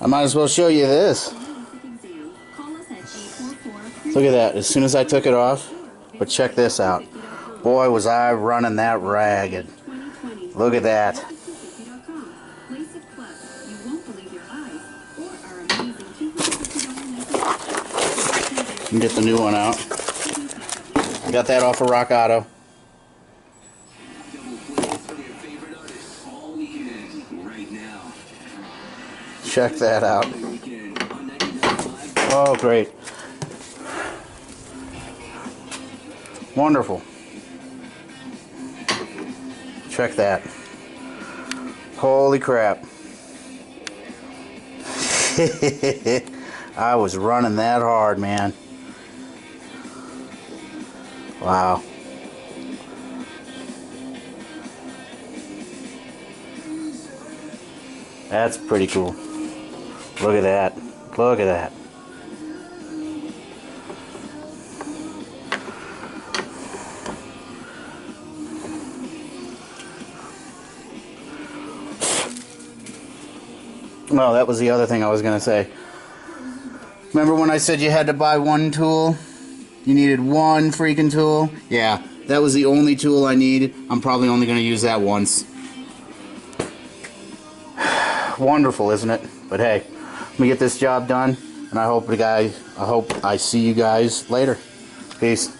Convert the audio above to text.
I might as well show you this. Look at that, as soon as I took it off. But check this out. Boy, was I running that ragged. Look at that. Let me get the new one out. Got that off of Rock Auto. Check that out. Oh, great. Wonderful. Check that. Holy crap. I was running that hard, man. Wow. That's pretty cool. Look at that. Look at that. Well, that was the other thing I was going to say. Remember when I said you had to buy one tool? You needed one freaking tool? Yeah, that was the only tool I need. I'm probably only going to use that once. Wonderful, isn't it? But hey, let me get this job done, and I hope I see you guys later. Peace.